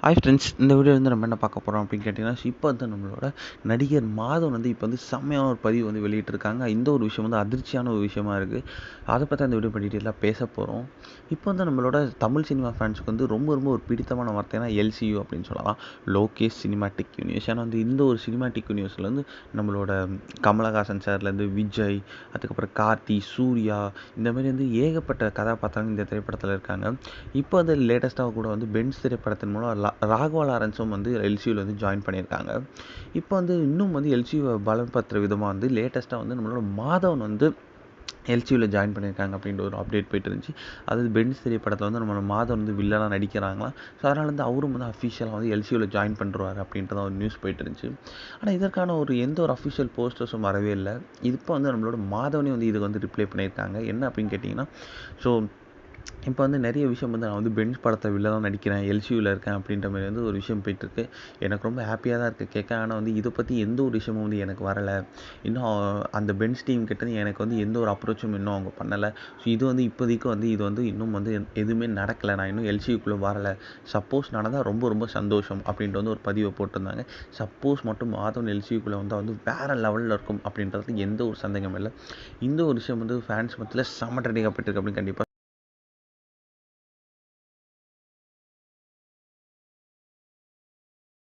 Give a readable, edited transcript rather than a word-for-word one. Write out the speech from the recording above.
Hi friends, இந்த video வந்து நம்ம என்ன பார்க்க போகிறோம் அப்படின்னு கேட்டிங்கன்னா, இப்போ வந்து நம்மளோட நடிகர் மாதவன் வந்து இப்போ வந்து செம்மையான ஒரு பதிவு வந்து வெளியிட்டிருக்காங்க. இந்த ஒரு விஷயம் வந்து அதிர்ச்சியான ஒரு விஷயமா இருக்குது. அதை பற்றி அந்த வீடியோ டீட்டெயிலாக பேச போகிறோம். இப்போ வந்து நம்மளோட தமிழ் சினிமா ஃபேன்ஸுக்கு வந்து ரொம்ப ரொம்ப ஒரு பிடித்தமான வார்த்தைனா எல்சியூ அப்படின்னு சொல்லலாம். Lokesh cinematic universe. ஏன்னா வந்து இந்த ஒரு சினிமாட்டிக் யூனிவர்ஸில் வந்து நம்மளோட கமலஹாசன் சார்லேருந்து விஜய், அதுக்கப்புறம் கார்த்தி, சூர்யா, இந்த மாதிரி வந்து ஏகப்பட்ட கதாபாத்திரங்கள் இந்த திரைப்படத்தில் இருக்காங்க. இப்போ வந்து லேட்டஸ்ட்டாக கூட வந்து பென்ஸ் திரைப்படத்தின் மூலம் ராகவா லாரன்ஸும் வந்து எல்சியூவில் வந்து ஜாயின் பண்ணியிருக்காங்க. இப்போ வந்து இன்னும் வந்து எல்சியூவை பலப்படுத்துகிற விதமாக வந்து லேட்டஸ்ட்டாக வந்து நம்மளோட மாதவன் வந்து எல்சியூவில் ஜாயின் பண்ணியிருக்காங்க அப்படின்ற ஒரு அப்டேட் போயிட்டு இருந்துச்சு. அதாவது பென்ஸ் திரைப்படத்தில் வந்து நம்மளோட மாதவன் வந்து வில்லனாக நடிக்கிறாங்களாம். ஸோ அதனால் வந்து அவரும் வந்து அஃபிஷியலாக வந்து எல்சியூவில் ஜாயின் பண்ணுறாரு அப்படின்றத ஒரு நியூஸ் போயிட்டு இருந்துச்சு. ஆனால் இதற்கான ஒரு எந்த ஒரு அஃபிஷியல் போஸ்டர்ஸும் வரவே இல்லை. இப்போ வந்து நம்மளோட மாதவனே வந்து இதுக்கு வந்து ரிப்ளை பண்ணியிருக்காங்க. என்ன அப்படின்னு கேட்டிங்கன்னா, ஸோ இப்போ வந்து நிறைய விஷயம் வந்து நான் வந்து பென்ஸ் படத்தை வில்லனாக நடிக்கிறேன், எல்சியூவில் இருக்கேன் அப்படின்ற மாதிரி வந்து ஒரு விஷயம் போயிட்டுருக்கு. எனக்கு ரொம்ப ஹாப்பியாக தான் இருக்குது கேட்க. ஆனால் வந்து இதை பற்றி எந்த ஒரு விஷயமும் வந்து எனக்கு வரலை. இன்னும் அந்த பென்ஸ் டீம் கிட்ட எனக்கு வந்து எந்த ஒரு அப்ரோச்சும் இன்னும் அவங்க பண்ணலை. ஸோ இது வந்து இப்போதைக்கு வந்து இது வந்து இன்னும் வந்து எதுவுமே நடக்கலை. நான் இன்னும் எல்சியூக்குள்ளே வரலை. சப்போஸ் நடந்தால் ரொம்ப ரொம்ப சந்தோஷம் அப்படின்ட்டு வந்து ஒரு பதிவை போட்டிருந்தாங்க. சப்போஸ் மட்டும் மாதவன் எல்சியூக்குள்ளே வந்தால் வந்து வேறு லெவலில் இருக்கும் அப்படின்றது எந்த ஒரு சந்தேகமும் இல்லை. இந்த ஒரு விஷயம் வந்து ஃபேன்ஸ் மத்தியில் செம்ம ட்ரெண்டிங் ஆகிட்டு இருக்கு அப்படின்னு கண்டிப்பாக